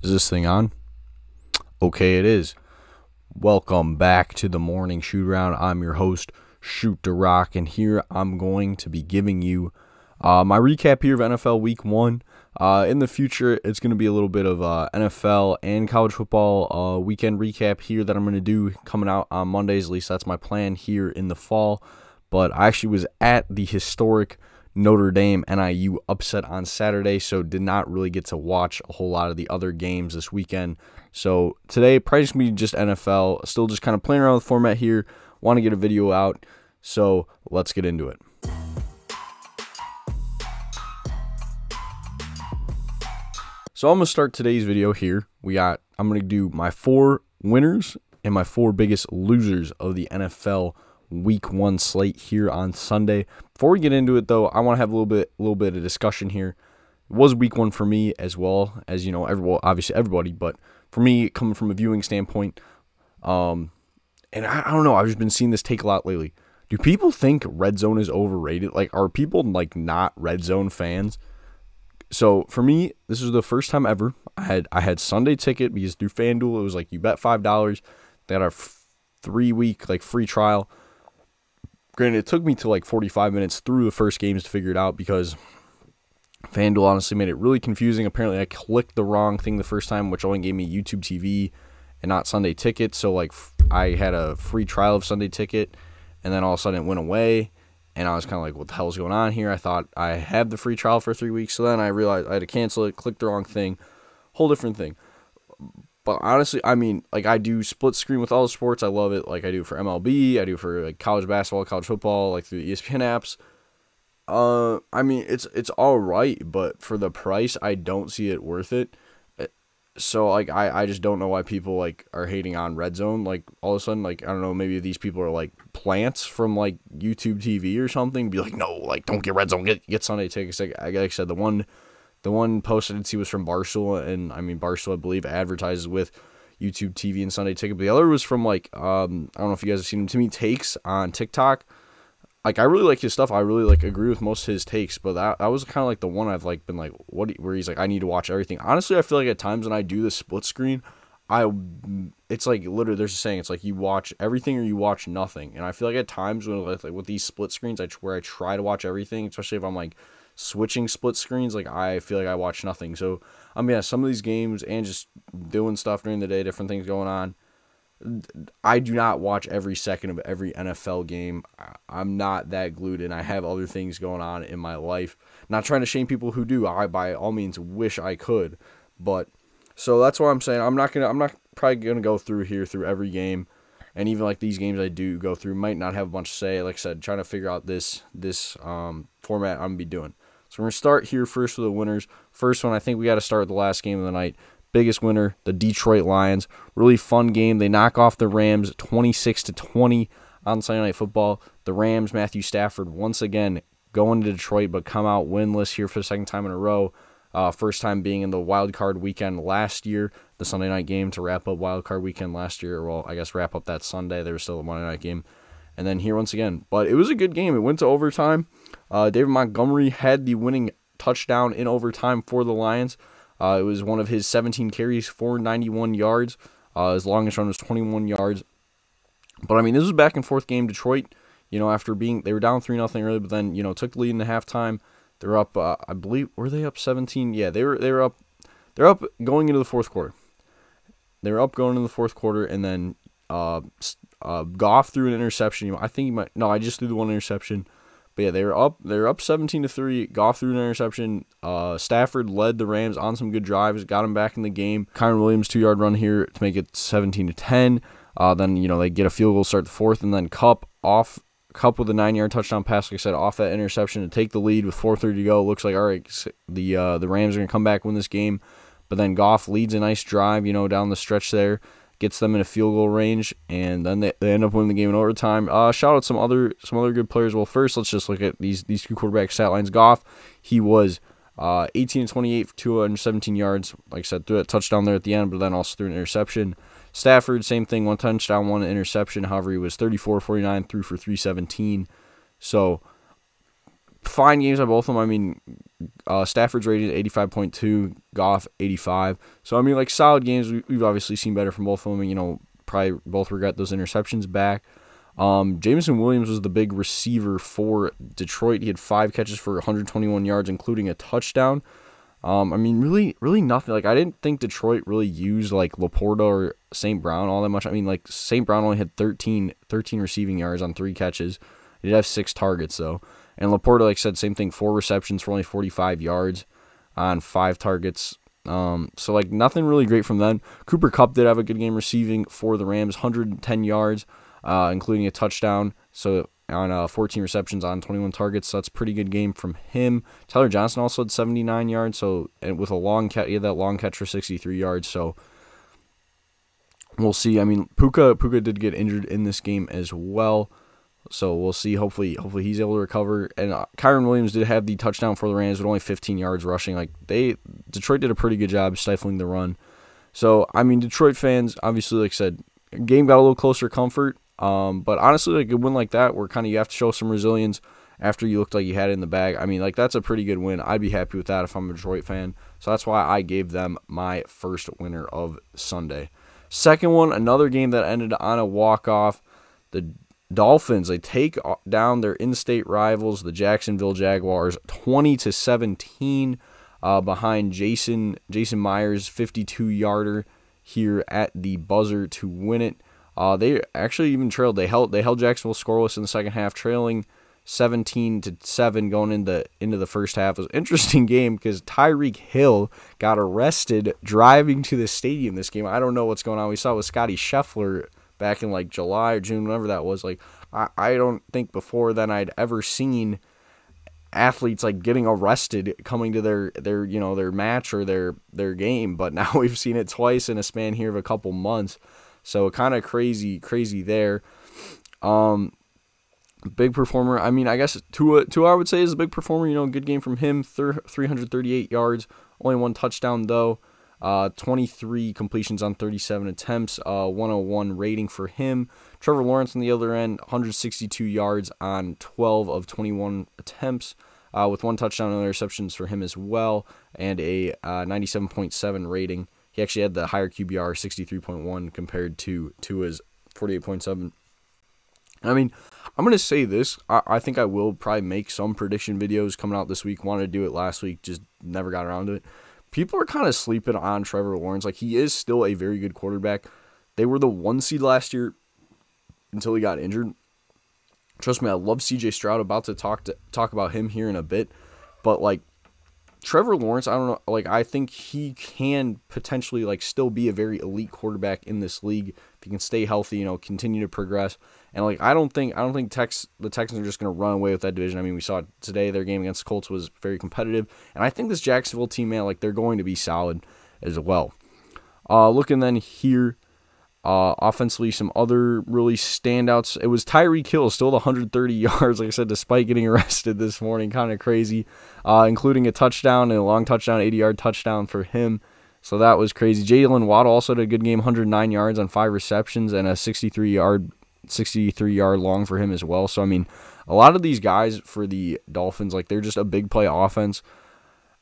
Is this thing on? Okay, it is. Welcome back to the morning shoot around. I'm your host, DaRock, and here I'm going to be giving you my recap here of NFL Week 1. In the future, it's going to be a little bit of NFL and college football weekend recap here that I'm going to do coming out on Mondays. At least that's my plan here in the fall. But I actually was at the historic Notre Dame NIU upset on Saturday, so did not really get to watch a whole lot of the other games this weekend. So today, probably just going to be just NFL. Still just kind of playing around with the format here. Want to get a video out, so let's get into it. So I'm going to start today's video here. I'm going to do my 4 winners and my 4 biggest losers of the NFL Week 1 slate here on Sunday. Before we get into it, though, I want to have a little bit of discussion here. It was Week 1 for me as well as, obviously everybody, but for me, coming from a viewing standpoint, and I don't know, I've just been seeing this take a lot lately. Do people think RedZone is overrated? Like, are people not RedZone fans? So for me, this is the first time ever I had Sunday ticket because through FanDuel it was like you bet $5. They had a 3-week free trial. Granted, it took me to 45 minutes through the first games to figure it out because FanDuel honestly made it really confusing. Apparently, I clicked the wrong thing the first time, which only gave me YouTube TV and not Sunday Ticket. So, I had a free trial of Sunday Ticket, and then all of a sudden it went away, and I was kind of like, what the hell's going on here? I thought I had the free trial for 3 weeks, so then I realized I had to cancel it, click the wrong thing, whole different thing. But honestly, I do split screen with all the sports. I love it. I do for MLB. I do for college basketball, college football, through the ESPN apps. It's all right, but for the price, I don't see it worth it. So, I just don't know why people, are hating on RedZone. All of a sudden, I don't know, maybe these people are, plants from, YouTube TV or something. Be like, no, don't get RedZone. Get Sunday tickets. Like I said, the one post I did see was from Barstool, and Barstool, I believe, advertises with YouTube TV and Sunday Ticket. But the other was from I don't know if you guys have seen him. Timmy Takes on TikTok. I really like his stuff. I really agree with most of his takes. But that was kind of the one I've been where he's I need to watch everything. Honestly, I feel at times when I do the split screen, it's literally there's a saying. It's you watch everything or you watch nothing. And I feel at times when with these split screens, where I try to watch everything, especially if I'm switching split screens, I feel I watch nothing. So some of these games and just doing stuff during the day, different things going on, I do not watch every second of every NFL game. I'm not that glued in. I have other things going on in my life. Not trying to shame people who do. I by all means wish I could, but so that's what I'm saying. I'm not probably gonna go through every game, and even these games I do go through might not have a bunch to say. Like I said, trying to figure out this format I'm gonna be doing. So we're going to start here first with the winners. First one, I think we got to start with the last game of the night. Biggest winner, the Detroit Lions. Really fun game. They knock off the Rams 26-20 on Sunday Night Football. The Rams, Matthew Stafford, once again going to Detroit, but come out winless here for the second time in a row. First time being in the wild card weekend last year. The Sunday night game to wrap up wild card weekend last year. Well, I guess wrap up that Sunday. There was still a Monday night game. And then here once again. But it was a good game. It went to overtime. David Montgomery had the winning touchdown in overtime for the Lions. It was one of his 17 carries, 491 yards. His longest run was 21 yards. But, this was a back-and-forth game. Detroit, after they were down 3-0 early, but then, took the lead in the halftime. They're up, I believe, were they up 17? Yeah, they were up. They're up going into the fourth quarter. They were up going into the fourth quarter, and then Goff threw an interception. I just threw the one interception. But yeah, they're up 17-3. Goff threw an interception. Stafford led the Rams on some good drives, got him back in the game. Kyron Williams 2-yard run here to make it 17-10. Then they get a field goal, start the fourth, and then Cup with a 9-yard touchdown pass, like I said, off that interception to take the lead with 4:30 to go. Looks like all right, the Rams are gonna come back, win this game. But then Goff leads a nice drive, down the stretch there. Gets them in a field goal range, and then they end up winning the game in overtime. Shout out some other good players. Well, first, let's just look at these two quarterback stat lines. Goff, he was 18-28 for 217 yards. Like I said, threw that touchdown there at the end, but then also threw an interception. Stafford, same thing, 1 touchdown, 1 interception. However, he was 34-49, threw for 317. So fine games by both of them. I mean, Stafford's rated 85.2, Goff 85. So, I mean, like, solid games. We've obviously seen better from both of them. You know, probably both regret those interceptions back. Jameson Williams was the big receiver for Detroit. He had 5 catches for 121 yards, including a touchdown. I mean, really nothing. Like, I didn't think Detroit really used, like, Laporta or St. Brown all that much. I mean, like, St. Brown only had 13 receiving yards on 3 catches. He did have 6 targets, though. And Laporta, like I said, same thing, 4 receptions for only 45 yards on 5 targets. So, like, nothing really great from them. Cooper Kupp did have a good game receiving for the Rams, 110 yards, including a touchdown. So, on 14 receptions on 21 targets. So, that's a pretty good game from him. Tyler Johnson also had 79 yards. So, and with a long catch, he had that long catch for 63 yards. So, we'll see. I mean, Puka did get injured in this game as well. So we'll see. Hopefully he's able to recover. And Kyron Williams did have the touchdown for the Rams with only 15 yards rushing. Like, Detroit did a pretty good job stifling the run. So, I mean, Detroit fans, obviously, like I said, game got a little closer comfort. But honestly, like, a win like that, where kind of you have to show some resilience after you looked like you had it in the bag. I mean, like, that's a pretty good win. I'd be happy with that if I'm a Detroit fan. So that's why I gave them my first winner of Sunday. Second one, another game that ended on a walk-off. The Dolphins, they take down their in-state rivals, the Jacksonville Jaguars, 20-17, behind Jason Myers' 52-yarder here at the buzzer to win it. They actually even trailed. They held Jacksonville scoreless in the second half, trailing 17-7 going into the first half. It was an interesting game because Tyreke Hill got arrested driving to the stadium this game. I don't know what's going on. We saw it with Scotty Scheffler back in, like, July or June, whenever that was. Like, I don't think before then I'd ever seen athletes, like, getting arrested coming to their match or their game. But now we've seen it twice in a span here of a couple months. So kind of crazy there. Big performer. I mean, I guess Tua I would say is a big performer. You know, good game from him. 338 yards, only 1 touchdown though. 23 completions on 37 attempts, 101 rating for him. Trevor Lawrence on the other end, 162 yards on 12 of 21 attempts, with 1 touchdown and interceptions for him as well, and a 97.7 rating. He actually had the higher QBR, 63.1, compared to his 48.7. I mean, I'm going to say this. I think I will probably make some prediction videos coming out this week. Wanted to do it last week, just never got around to it. People are kind of sleeping on Trevor Lawrence. Like, he is still a very good quarterback. They were the 1 seed last year until he got injured. Trust me, I love CJ Stroud. About to talk about him here in a bit. But, like, Trevor Lawrence, I don't know. Like, I think he can potentially, like, still be a very elite quarterback in this league if he can stay healthy, you know, continue to progress. And, like, I don't think the Texans are just going to run away with that division. I mean, we saw it today. Their game against the Colts was very competitive. And I think this Jacksonville team, man, like, they're going to be solid as well. Looking then here, offensively, some other really standouts. It was Tyreek Hill, still 130 yards, like I said, despite getting arrested this morning. Kind of crazy, including a touchdown and a long touchdown, 80-yard touchdown for him. So that was crazy. Jalen Waddle also had a good game, 109 yards on 5 receptions and a 63-yard long for him as well. So, I mean, a lot of these guys for the Dolphins, like, they're just a big play offense.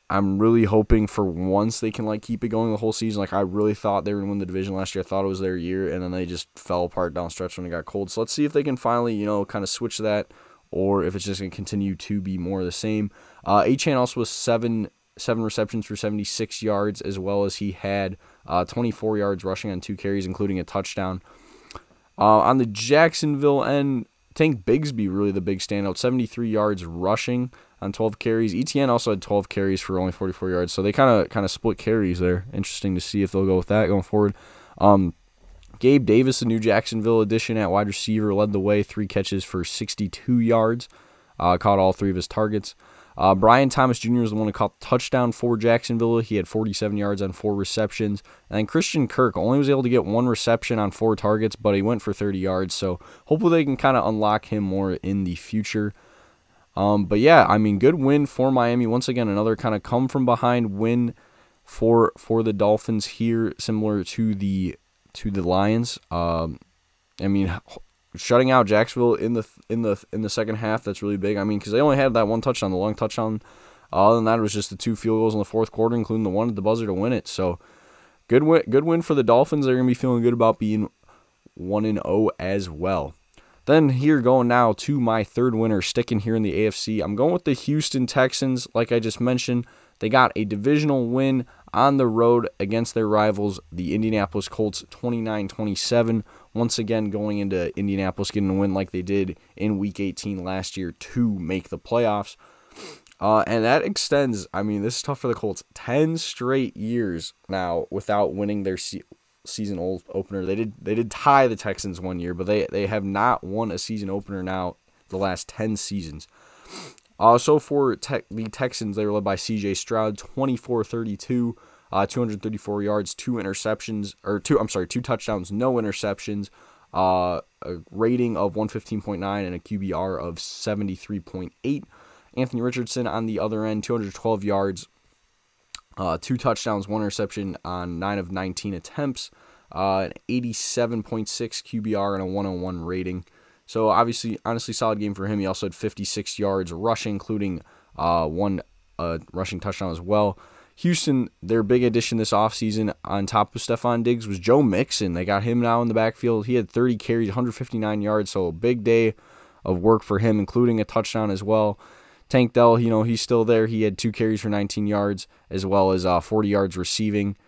I'm really hoping for once they can, like, keep it going the whole season. Like, I really thought they were going to win the division last year. I thought it was their year, and then they just fell apart down the stretch when it got cold. So let's see if they can finally, you know, kind of switch that, or if it's just going to continue to be more of the same. Achane also was 7 receptions for 76 yards, as well as he had 24 yards rushing on 2 carries, including a touchdown. On the Jacksonville end, Tank Bigsby really the big standout, 73 yards rushing on 12 carries. ETN also had 12 carries for only 44 yards, so they kind of split carries there. Interesting to see if they'll go with that going forward. Gabe Davis, the new Jacksonville addition at wide receiver, led the way, 3 catches for 62 yards, caught all 3 of his targets. Brian Thomas Jr. was the one who caught the touchdown for Jacksonville. He had 47 yards on 4 receptions. And then Christian Kirk only was able to get 1 reception on 4 targets, but he went for 30 yards. So hopefully they can kind of unlock him more in the future. But yeah, I mean, good win for Miami. Once again, another kind of come from behind win for the Dolphins here, similar to the Lions. I mean, shutting out Jacksonville in the second half. That's really big. I mean, because they only had that one touchdown, the long touchdown. Other than that, it was just the 2 field goals in the fourth quarter, including the one at the buzzer to win it. So good win for the Dolphins. They're gonna be feeling good about being 1-0 as well. Then here, going now to my third winner, sticking here in the AFC. I'm going with the Houston Texans. Like I just mentioned, they got a divisional win on the road against their rivals, the Indianapolis Colts, 29-27. Once again, going into Indianapolis, getting a win like they did in Week 18 last year to make the playoffs. And that extends, I mean, this is tough for the Colts, 10 straight years now without winning their season opener. They did tie the Texans one year, but they have not won a season opener now the last 10 seasons. So for the Texans, they were led by C.J. Stroud, 24-32, 234 yards, 2 touchdowns, no interceptions, a rating of 115.9 and a QBR of 73.8. Anthony Richardson on the other end, 212 yards, 2 touchdowns, 1 interception on 9 of 19 attempts, an 87.6 QBR and a 101 rating. So honestly, solid game for him. He also had 56 yards rushing, including 1 rushing touchdown as well. Houston, their big addition this offseason on top of Stephon Diggs was Joe Mixon. They got him now in the backfield. He had 30 carries, 159 yards, so a big day of work for him, including a touchdown as well. Tank Dell, he's still there. He had 2 carries for 19 yards, as well as 40 yards receiving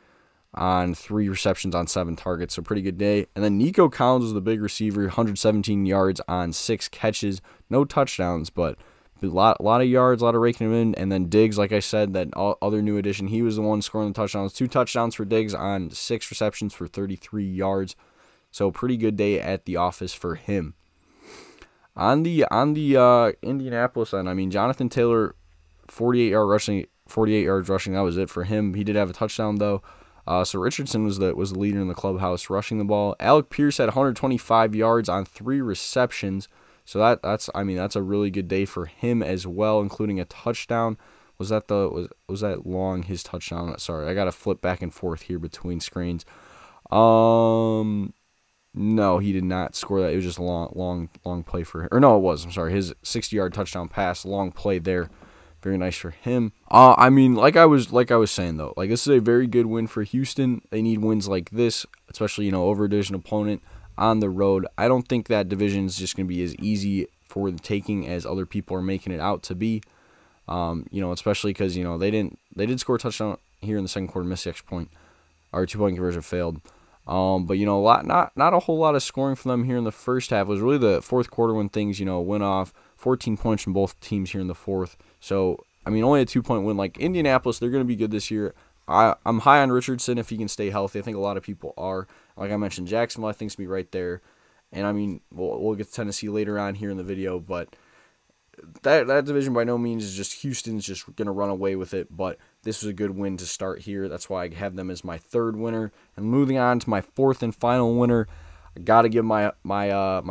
on 3 receptions on 7 targets. So pretty good day. And then Nico Collins was the big receiver, 117 yards on 6 catches. No touchdowns, but a lot of yards, a lot of raking him in. And then Diggs, like I said, that other new addition, he was the one scoring the touchdowns. 2 touchdowns for Diggs on 6 receptions for 33 yards. So pretty good day at the office for him. On the Indianapolis end, I mean, Jonathan Taylor, 48 yards rushing. That was it for him. He did have a touchdown though. So Richardson was the leader in the clubhouse rushing the ball. Alec Pierce had 125 yards on 3 receptions. So that's a really good day for him as well, including a touchdown. Was that long, his touchdown? Sorry, I got to flip back and forth here between screens. No, he did not score that. It was just a long play for him. Or no, it was. I'm sorry. His 60-yard touchdown pass, long play there. Very nice for him. I mean, like I was saying though, like this is a very good win for Houston. They need wins like this, especially over a division opponent on the road. I don't think that division is just going to be as easy for the taking as other people are making it out to be. Especially because they did score a touchdown here in the second quarter, missed the extra point, or 2-point conversion failed. But not a whole lot of scoring for them here in the first half. It was really the fourth quarter when things went off. 14 points from both teams here in the fourth. So I mean, only a 2-point win. Like Indianapolis, they're going to be good this year. I'm high on Richardson if he can stay healthy. I think a lot of people are. Like I mentioned, Jacksonville I think is going to be right there. And I mean, we'll get to Tennessee later on here in the video, but that division by no means is just Houston's just going to run away with it, but this was a good win to start here. That's why I have them as my third winner. And moving on to my fourth and final winner, I got to give my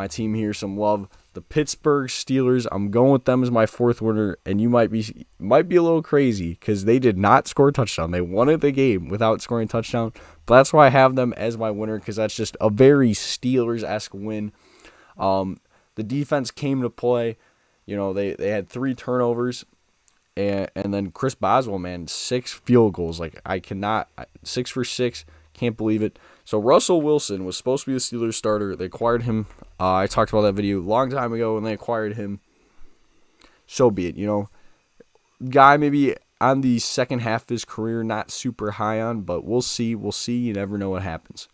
team here some love. The Pittsburgh Steelers. I'm going with them as my fourth winner, and you might be a little crazy because they did not score a touchdown. They won the game without scoring a touchdown, but that's why I have them as my winner because that's just a very Steelers-esque win. The defense came to play. They had 3 turnovers, and then Chris Boswell, man, 6 field goals. Like 6 for 6, can't believe it. So Russell Wilson was supposed to be the Steelers starter. They acquired him. I talked about that video a long time ago when they acquired him. So be it. Guy maybe on the second half of his career, not super high on, but we'll see. We'll see. You never know what happens.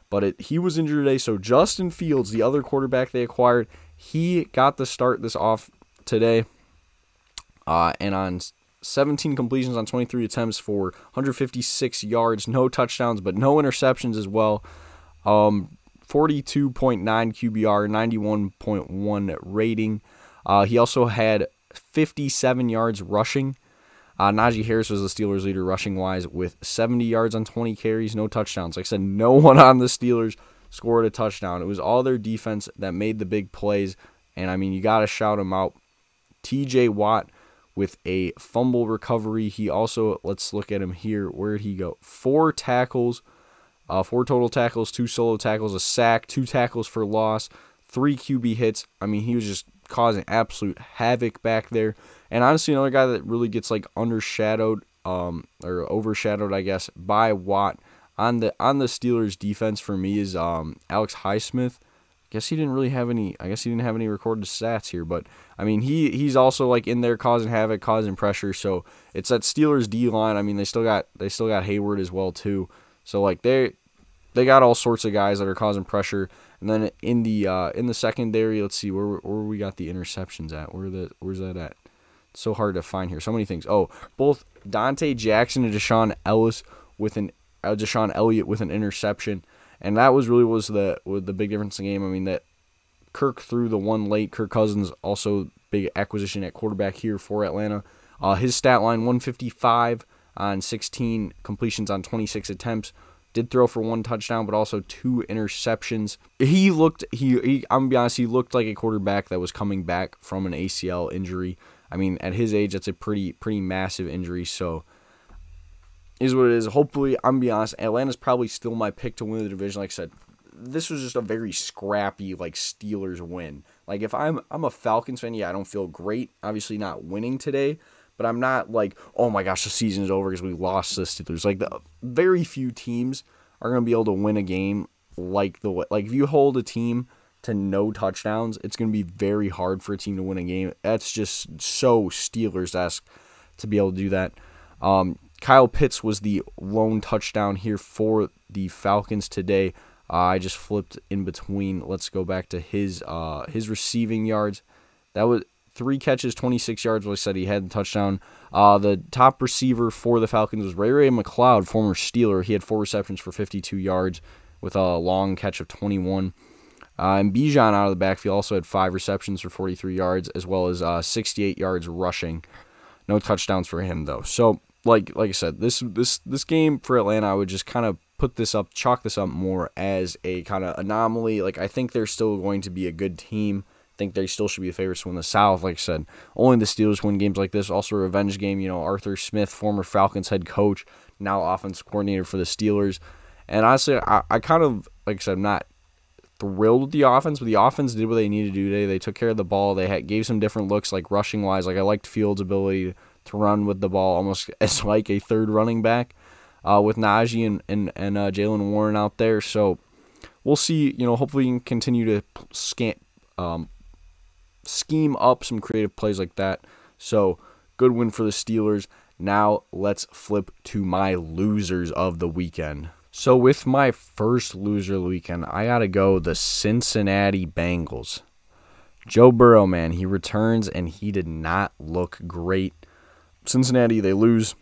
But he was injured today, so Justin Fields, the other quarterback they acquired, he got the start this off today, and on 17 completions on 23 attempts for 156 yards, no touchdowns, but no interceptions as well. 42.9 QBR, 91.1 rating. He also had 57 yards rushing. Najee Harris was the Steelers' leader rushing-wise with 70 yards on 20 carries, no touchdowns. Like I said, no one on the Steelers scored a touchdown. It was all their defense that made the big plays, and I mean, you got to shout them out. TJ Watt with a fumble recovery. He also, let's look at him here. Where did he go? 4 tackles, 4 total tackles, 2 solo tackles, a sack, 2 tackles for loss, 3 QB hits. I mean, he was just causing absolute havoc back there. And honestly, another guy that really gets like undershadowed, or overshadowed, I guess, by Watt on the Steelers defense for me is Alex Highsmith. I guess he didn't have any recorded stats here, but I mean he's also like in there causing havoc, causing pressure. So it's that Steelers D line. I mean they still got Hayward as well too. So like they got all sorts of guys that are causing pressure. And then in the secondary, let's see where we got the interceptions at. Where's that at? It's so hard to find here. So many things. Oh, both Dante Jackson and Deshaun Elliott with an interception. And that was the big difference in the game. I mean, that Kirk threw the one late. Kirk Cousins also big acquisition at quarterback here for Atlanta. His stat line, 155 on 16 completions on 26 attempts. Did throw for 1 touchdown, but also 2 interceptions. I'm gonna be honest, he looked like a quarterback that was coming back from an ACL injury. I mean, at his age, that's a pretty massive injury. So is what it is. Hopefully, I'm gonna be honest, Atlanta's probably still my pick to win the division. Like I said, this was just a very scrappy like Steelers win. Like if I'm a Falcons fan, yeah, I don't feel great. Obviously not winning today, but I'm not like, oh my gosh, the season is over because we lost the Steelers. Like the very few teams are gonna be able to win a game like if you hold a team to no touchdowns, it's gonna be very hard for a team to win a game. That's just so Steelers-esque to be able to do that. Kyle Pitts was the lone touchdown here for the Falcons today. I just flipped in between. Let's go back to his receiving yards. That was 3 catches, 26 yards. Like I said, he had the touchdown. The top receiver for the Falcons was Ray McCloud, former Steeler. He had 4 receptions for 52 yards with a long catch of 21. And Bijan out of the backfield also had 5 receptions for 43 yards, as well as 68 yards rushing. No touchdowns for him though. So like I said, this game for Atlanta, I would just kind of chalk this up more as a kind of anomaly. Like I think they're still going to be a good team. I think they still should be the favorites to win the South. Like I said, only the Steelers win games like this. Also a revenge game. You know, Arthur Smith, former Falcons head coach, now offensive coordinator for the Steelers. And honestly, I kind of, like I said, I'm not thrilled with the offense, but the offense did what they needed to do today. They took care of the ball. They gave some different looks, like rushing wise. Like I liked Fields' ability to run with the ball almost as like a third running back with Najee and Jalen Warren out there. So we'll see. You know, hopefully we can continue to scheme up some creative plays like that. So good win for the Steelers. Now let's flip to my losers of the weekend. So with my first loser of the weekend, I got to go the Cincinnati Bengals. Joe Burrow, man, he returns and he did not look great. Cincinnati, they lose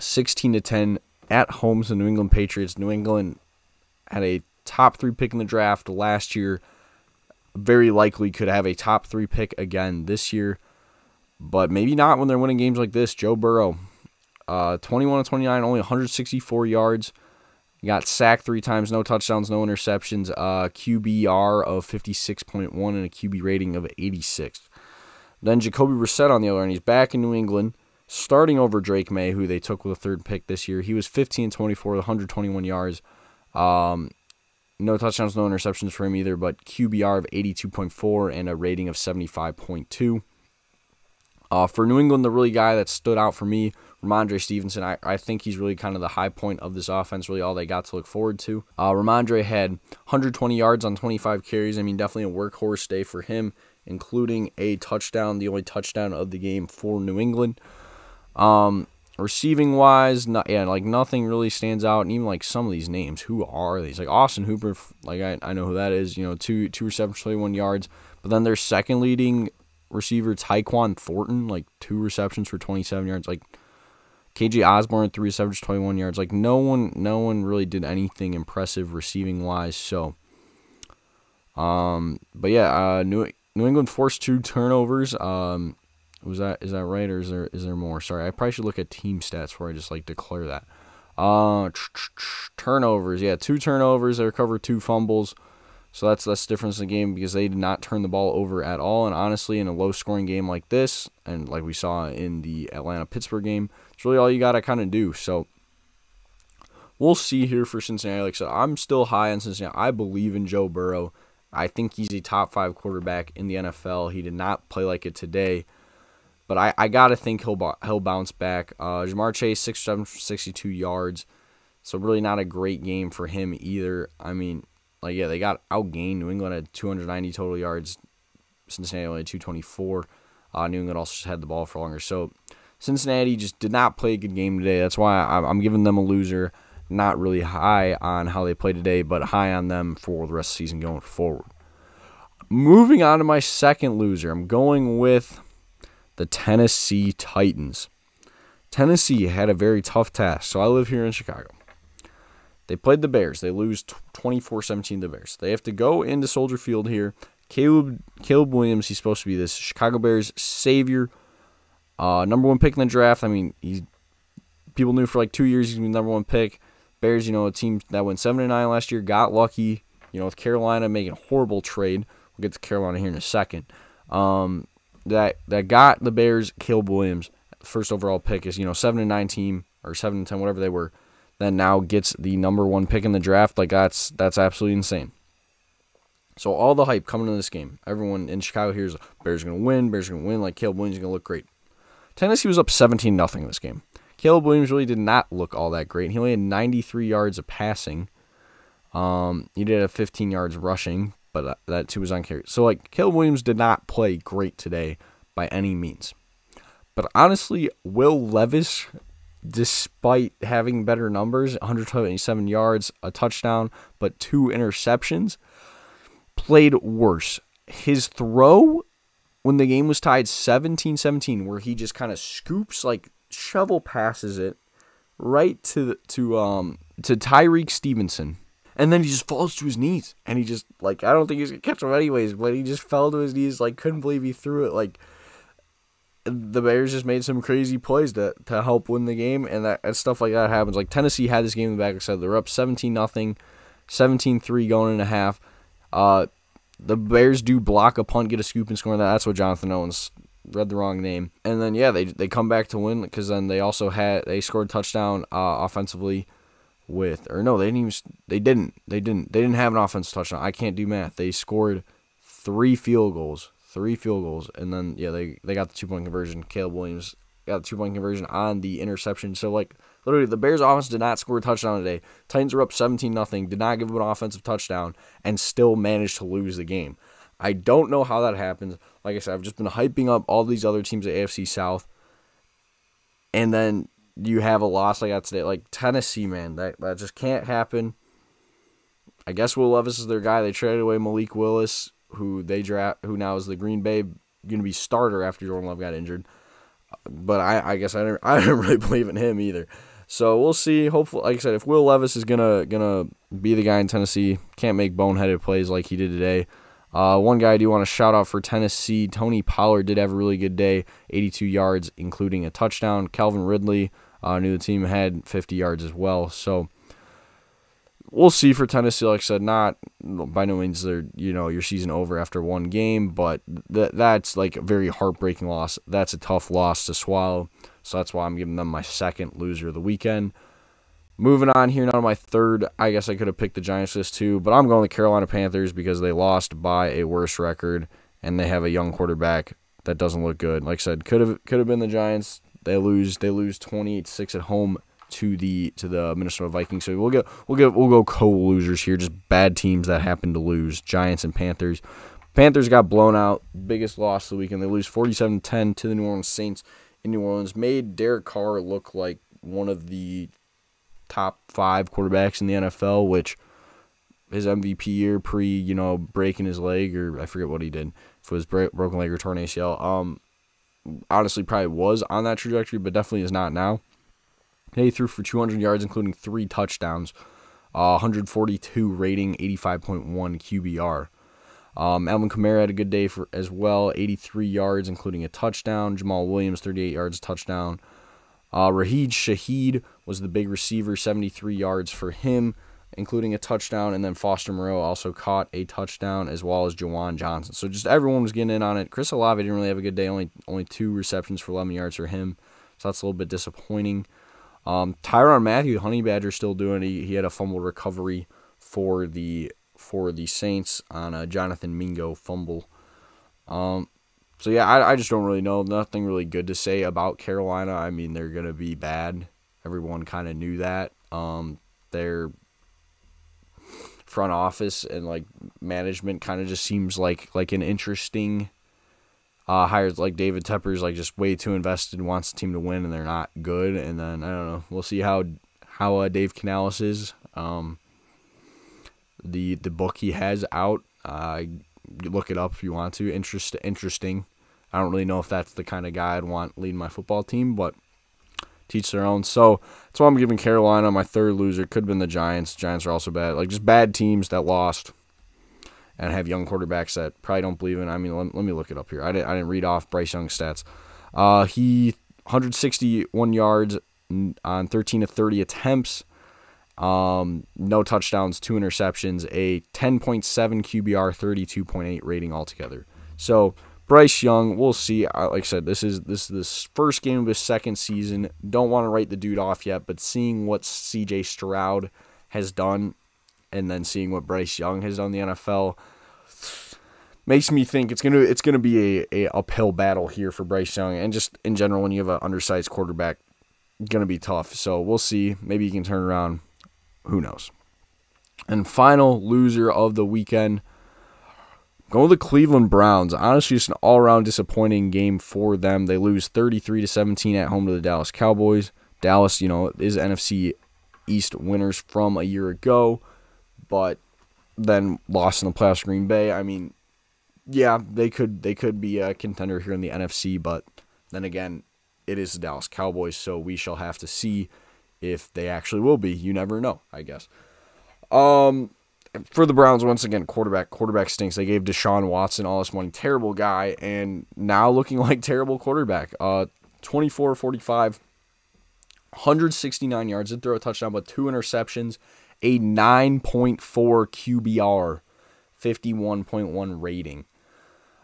16-10 at home to the New England Patriots. New England had a top 3 pick in the draft last year. Very likely could have a top 3 pick again this year, but maybe not when they're winning games like this. Joe Burrow, 21-29, only 164 yards. He got sacked 3 times, no touchdowns, no interceptions, QBR of 56.1 and a QB rating of 86. Then Jacoby Brissett on the other end, he's back in New England, starting over Drake May, who they took with the 3rd pick this year. He was 15-24 with 121 yards. No touchdowns, no interceptions for him either, but QBR of 82.4 and a rating of 75.2. For New England, the really guy that stood out for me, Ramondre Stevenson. I think he's really kind of the high point of this offense, really all they got to look forward to. Ramondre had 120 yards on 25 carries. I mean, definitely a workhorse day for him, including a touchdown, the only touchdown of the game for New England. Receiving wise, nothing really stands out. And even like some of these names, who are these? Like Austin Hooper, like I know who that is. You know, two receptions, 21 yards. But then their second leading receiver, Tyquan Thornton, like 2 receptions for 27 yards. Like KJ Osborne, 3 receptions, 21 yards. Like no one really did anything impressive receiving wise. So, but yeah, New England forced 2 turnovers. Is that right, or is there more? Sorry, I probably should look at team stats before I just like declare that. Turnovers, yeah, 2 turnovers. They recovered 2 fumbles, so that's the difference in the game because they did not turn the ball over at all. And honestly, in a low-scoring game like this, and like we saw in the Atlanta-Pittsburgh game, it's really all you gotta kind of do. So we'll see here for Cincinnati. Like I said, I'm still high on Cincinnati. I believe in Joe Burrow. I think he's a top 5 quarterback in the NFL. He did not play like it today, but I gotta think he'll bounce back. Jamar Chase 6 for 62 yards, so really not a great game for him either. I mean, like yeah, they got outgained. New England had 290 total yards. Cincinnati only had 224. New England also just had the ball for longer. So Cincinnati just did not play a good game today. That's why I'm giving them a loser. Not really high on how they played today, but high on them for the rest of the season going forward. Moving on to my second loser, I'm going with the Tennessee Titans. Tennessee had a very tough task. So I live here in Chicago. They played the Bears. They lose 24-17 to the Bears. They have to go into Soldier Field here. Caleb Williams, he's supposed to be this Chicago Bears savior. Number 1 pick in the draft. I mean, people knew for like 2 years he's going to be the number 1 pick. Bears, a team that went 7-9 last year, got lucky, with Carolina making a horrible trade. We'll get to Carolina here in a second. That got the Bears Caleb Williams, first overall pick, is 7-9 team or 7-10, whatever they were. Then now gets the number 1 pick in the draft. Like that's absolutely insane. So all the hype coming into this game, everyone in Chicago hears Bears are going to win. Bears are going to win. Like Caleb Williams is going to look great. Tennessee was up 17-0 in this game. Caleb Williams really did not look all that great. He only had 93 yards of passing. He did have 15 yards rushing, but that too was on carry. So, Caleb Williams did not play great today by any means. But honestly, Will Levis, despite having better numbers, 127 yards, a touchdown, but 2 interceptions, played worse. His throw when the game was tied 17-17, where he just kind of scoops, shovel passes it right to Tyreke Stevenson, and then he just falls to his knees, and he just I don't think he's gonna catch him anyways, but he just fell to his knees, couldn't believe he threw it. The Bears just made some crazy plays to help win the game, and stuff like that happens. Tennessee had this game in the back. I said they're up 17-0, 17-3 going into half. The Bears do block a punt, get a scoop, and score that. That's what Jonathan Owens read the wrong name. And then, they come back to win because then they also they scored a touchdown offensively they didn't have an offensive touchdown. I can't do math. They scored 3 field goals, and then, they got the 2-point conversion. Caleb Williams got the 2-point conversion on the interception. So, literally, the Bears offense did not score a touchdown today. Titans were up 17-0, did not give up an offensive touchdown, and still managed to lose the game. I don't know how that happens. Like I said, I've just been hyping up all these other teams at AFC South, and then you have a loss like that today. Tennessee, man, that just can't happen. I guess Will Levis is their guy. They traded away Malik Willis, who now is the Green Bay going to be starter after Jordan Love got injured. But I guess I didn't really believe in him either. So we'll see. Hopefully, like I said, if Will Levis is gonna be the guy in Tennessee, can't make boneheaded plays like he did today. One guy I do want to shout out for Tennessee, Tony Pollard did have a really good day, 82 yards, including a touchdown. Calvin Ridley, knew the team had 50 yards as well. So we'll see for Tennessee. Like I said, not by no means they're your season over after one game, but that's a very heartbreaking loss. That's a tough loss to swallow. So that's why I'm giving them my second loser of the weekend. Moving on here now to my third. I guess I could have picked the Giants this too, but I'm going with the Carolina Panthers because they lost by a worse record and they have a young quarterback that doesn't look good. Like I said, could have been the Giants. They lose 28-6 at home to the Minnesota Vikings. So we'll go co-losers here, just bad teams that happen to lose. Giants and Panthers. Panthers got blown out, biggest loss of the weekend. They lose 47-10 to the New Orleans Saints in New Orleans. Made Derek Carr look like one of the top 5 quarterbacks in the NFL, which his MVP year breaking his leg, or I forget what he did, if it was broken leg or torn ACL. Honestly, probably was on that trajectory, but definitely is not now. He threw for 200 yards, including 3 touchdowns, 142 rating, 85.1 QBR. Alvin Kamara had a good day as well, 83 yards, including a touchdown. Jamal Williams, 38 yards, touchdown. Raheed Shaheed was the big receiver, 73 yards for him, including a touchdown. And then Foster Moreau also caught a touchdown, as well as Jawan Johnson. So just everyone was getting in on it. Chris Olave didn't really have a good day, only 2 receptions for 11 yards for him. So that's a little bit disappointing. Tyrann Mathieu, Honey Badger, still doing it. He had a fumble recovery for the for the Saints on a Jonathan Mingo fumble. So yeah, I just don't really know. Nothing really good to say about Carolina. I mean, they're gonna be bad. Everyone kind of knew that. Their front office and like management kind of just seems like an interesting hires. Like David Tepper's like just way too invested, wants the team to win, and they're not good. And then I don't know. We'll see how Dave Canales is. The book he has out. You look it up if you want to. Interesting. I don't really know if that's the kind of guy I'd want leading my football team, but teach their own. So that's why I'm giving Carolina my third loser. Could have been the Giants. Giants are also bad. Like just bad teams that lost and have young quarterbacks that probably don't believe in. I mean, let me look it up here. I didn't read off Bryce Young's stats. He 161 yards on 13 of 30 attempts. No touchdowns, 2 interceptions, a 10.7 QBR, 32.8 rating altogether. So Bryce Young, we'll see. Like I said, this is the first game of his second season. Don't want to write the dude off yet, but seeing what C.J. Stroud has done and then seeing what Bryce Young has done in the NFL makes me think it's gonna be a uphill battle here for Bryce Young, and just in general when you have an undersized quarterback, gonna be tough. So we'll see. Maybe he can turn around. Who knows? And final loser of the weekend, going with the Cleveland Browns. Honestly, just an all-around disappointing game for them. They lose 33-17 at home to the Dallas Cowboys. Dallas, is NFC East winners from a year ago, but then lost in the playoffs to Green Bay. I mean, yeah, they could be a contender here in the NFC, but then again, it is the Dallas Cowboys, so we shall have to see if they actually will be. You never know, I guess. For the Browns, once again, quarterback stinks. They gave Deshaun Watson all this money. Terrible guy, and now looking like terrible quarterback. 24-45, 169 yards. Did throw a touchdown, but 2 interceptions, a 9.4 QBR, 51.1 rating.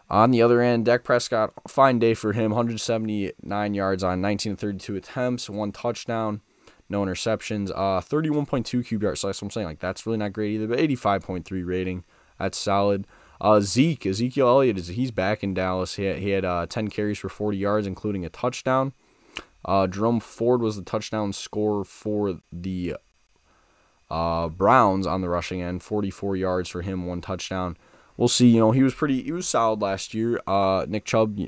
On the other end, Dak Prescott, fine day for him. 179 yards on 19 of 32 attempts, 1 touchdown. No interceptions, 31.2 QBR. So that's what I'm saying. Like, that's really not great either, but 85.3 rating. That's solid. Ezekiel Elliott, he's back in Dallas. He had 10 carries for 40 yards, including a touchdown. Jerome Ford was the touchdown scorer for the Browns on the rushing end. 44 yards for him, 1 touchdown. We'll see. He was solid last year. Nick Chubb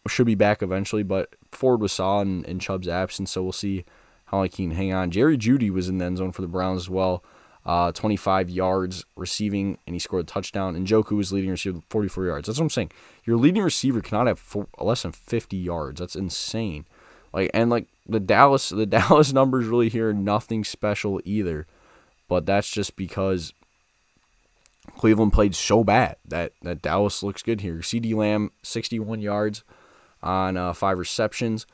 should be back eventually, but Ford was solid in Chubb's absence, so we'll see how he can hang on. Jerry Jeudy was in the end zone for the Browns as well. 25 yards receiving, and he scored a touchdown. And Njoku was leading receiver with 44 yards. That's what I'm saying. Your leading receiver cannot have less than 50 yards. That's insane. The Dallas numbers really here are nothing special either. But that's just because Cleveland played so bad that Dallas looks good here. CeeDee Lamb, 61 yards on 5 receptions.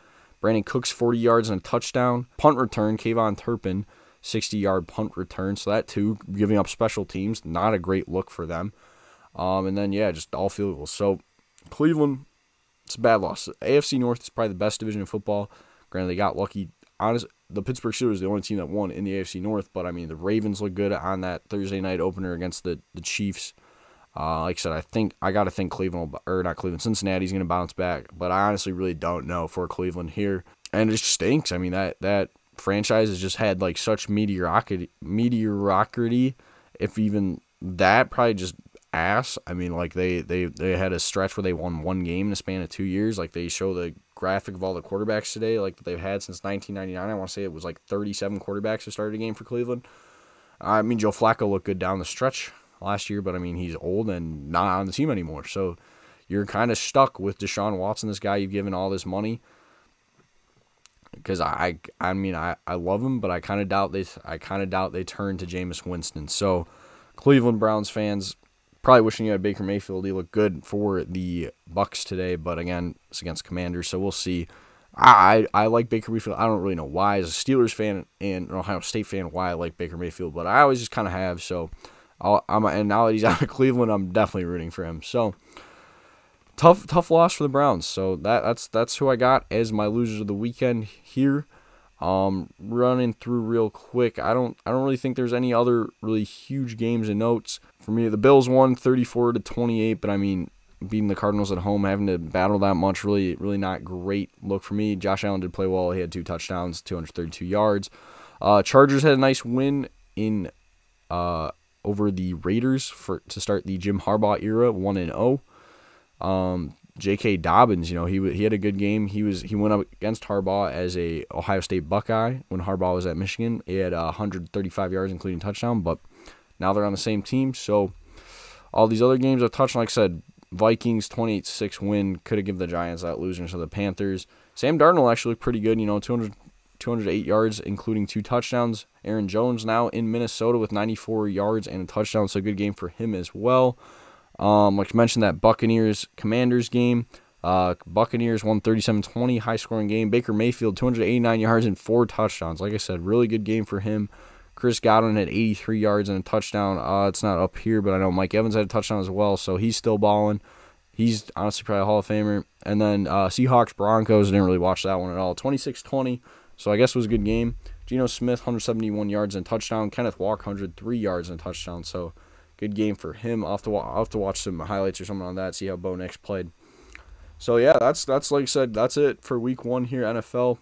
Brandon Cooks, 40 yards and a touchdown. Punt return, Kayvon Turpin, 60-yard punt return. So that, too, giving up special teams, not a great look for them. And then, just all field goals. So, Cleveland, it's a bad loss. AFC North is probably the best division of football. Granted, they got lucky. Honestly, the Pittsburgh Steelers is the only team that won in the AFC North. But, I mean, the Ravens look good on that Thursday night opener against the Chiefs. Like I said, I got to think Cincinnati's going to bounce back. But I honestly really don't know for Cleveland here. And it just stinks. I mean, that franchise has just had, such mediocrity. If even that, probably just ass. I mean, they had a stretch where they won 1 game in a span of 2 years. They show the graphic of all the quarterbacks today, that they've had since 1999. I want to say it was 37 quarterbacks who started a game for Cleveland. I mean, Joe Flacco looked good down the stretch last year, but I mean, he's old and not on the team anymore. So you're kind of stuck with Deshaun Watson, this guy you've given all this money. Because I love him, but I kind of doubt they turn to Jameis Winston. So Cleveland Browns fans, probably wishing you had Baker Mayfield. He looked good for the Bucs today, but again, it's against Commanders, so we'll see. I like Baker Mayfield. I don't really know why, as a Steelers fan and an Ohio State fan, why I like Baker Mayfield, but I always just kind of have. So and now that he's out of Cleveland, I'm definitely rooting for him. So tough loss for the Browns. So that's who I got as my losers of the weekend here. Running through real quick, I don't really think there's any other really huge games and notes for me. The Bills won 34-28, but I mean, beating the Cardinals at home, having to battle that much, really not great look for me. Josh Allen did play well. He had 2 touchdowns, 232 yards. Chargers had a nice win in over the Raiders to start the Jim Harbaugh era, 1-0. J.K. Dobbins, he had a good game. He went up against Harbaugh as a Ohio State Buckeye when Harbaugh was at Michigan. He had 135 yards, including touchdown, but now they're on the same team. So all these other games I've touched on, like I said, Vikings 28-6 win. Could have given the Giants that loser to the Panthers. Sam Darnold actually looked pretty good, 208 yards, including 2 touchdowns. Aaron Jones now in Minnesota with 94 yards and a touchdown, so a good game for him as well. Like I mentioned, that Buccaneers-Commanders game. Buccaneers won 37-20, high-scoring game. Baker Mayfield, 289 yards and 4 touchdowns. Like I said, really good game for him. Chris Godwin had 83 yards and a touchdown. It's not up here, but I know Mike Evans had a touchdown as well, so he's still balling. He's honestly probably a Hall of Famer. And then Seahawks-Broncos, I didn't really watch that one at all. 26-20, so I guess it was a good game. Geno Smith, 171 yards and a touchdown. Kenneth Walker, 103 yards and a touchdown, so good game for him. I'll have to watch some highlights or something on that, see how Bo Nix played. So, yeah, that's like I said, that's it for week 1 here, NFL.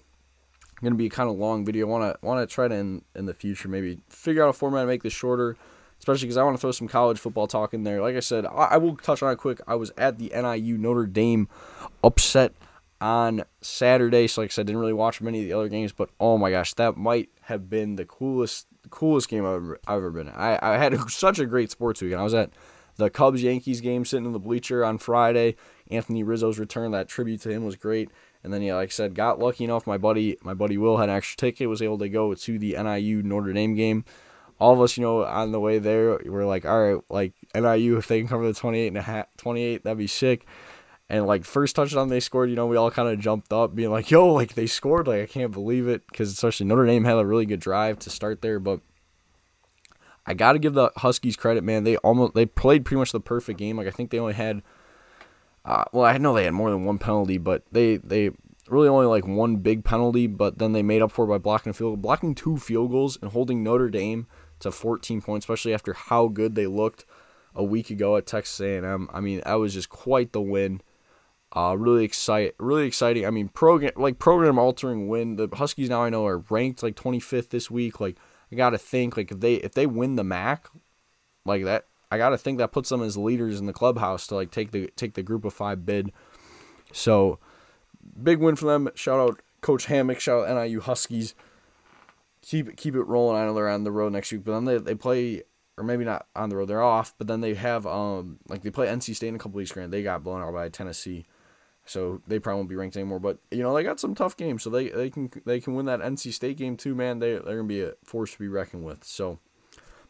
Going to be a kind of long video. Want to try to, in the future, maybe figure out a format to make this shorter, especially because I want to throw some college football talk in there. Like I said, I will touch on it quick. I was at the NIU Notre Dame upset on Saturday, so like I said, didn't really watch many of the other games, but oh my gosh, that might have been the coolest game I've ever been in. I had such a great sports weekend. I was at the Cubs-Yankees game, sitting in the bleacher on Friday. Anthony Rizzo's return, that tribute to him was great. And then, yeah, like I said, got lucky enough. My buddy Will had an extra ticket, was able to go to the NIU Notre Dame game. All of us, on the way there, we're like, all right, like NIU, if they can cover the 28, that'd be sick. And like first touchdown they scored, we all kind of jumped up, being like, yo, like they scored, like I can't believe it, because especially Notre Dame had a really good drive to start there. But I got to give the Huskies credit, man. They played pretty much the perfect game. Like I think they only had. Well, I know they had more than one penalty, but they really only like one big penalty, but then they made up for it by blocking 2 field goals and holding Notre Dame to 14 points, especially after how good they looked a week ago at Texas A&M. I mean, that was just quite the win. Really exciting. I mean, program altering win. The Huskies now I know are ranked like 25th this week. Like I gotta think like if they win the MAC, like that. I gotta think that puts them as leaders in the clubhouse to like take the Group of 5 bid. So big win for them. Shout out Coach Hammock. Shout out NIU Huskies. Keep it rolling. I know they're on the road next week, but then they play, or maybe not on the road. They're off, but then they have they play NC State in a couple weeks. Granted, they got blown out by Tennessee, so they probably won't be ranked anymore. But they got some tough games, so they can win that NC State game too. Man, they're gonna be a force to be reckoned with. So.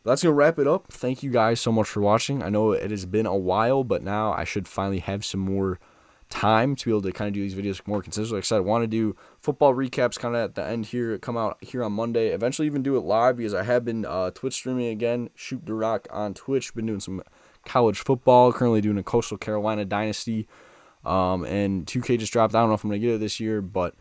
That's going to wrap it up. Thank you guys so much for watching. I know it has been a while, but now I should finally have some more time to be able to kind of do these videos more consistently. Like I said, I want to do football recaps kind of at the end here, come out here on Monday. Eventually even do it live because I have been Twitch streaming again. Shoot DaRock on Twitch. Been doing some college football. Currently doing a Coastal Carolina Dynasty. And 2K just dropped. I don't know if I'm going to get it this year, but...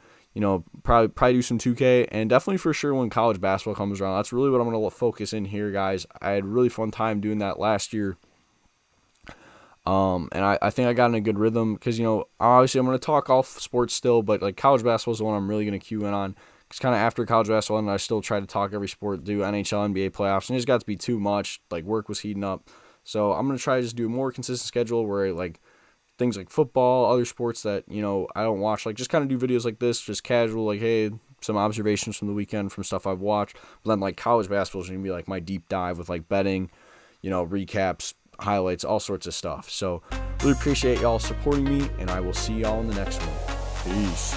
probably do some 2K, and definitely for sure when college basketball comes around. That's really what I'm going to focus in here, guys. I had a really fun time doing that last year. And I think I got in a good rhythm because, obviously I'm going to talk all sports still, but like college basketball is the one I'm really going to cue in on. Because kind of after college basketball, and I still try to talk every sport, do NHL, NBA playoffs, and it just got to be too much. Like work was heating up. So I'm going to try to just do a more consistent schedule where like things like football, other sports that, I don't watch, like just kind of do videos like this, just casual, like, hey, some observations from the weekend from stuff I've watched. But then like college basketball is going to be like my deep dive with like betting, recaps, highlights, all sorts of stuff. So really appreciate y'all supporting me, and I will see y'all in the next one. Peace.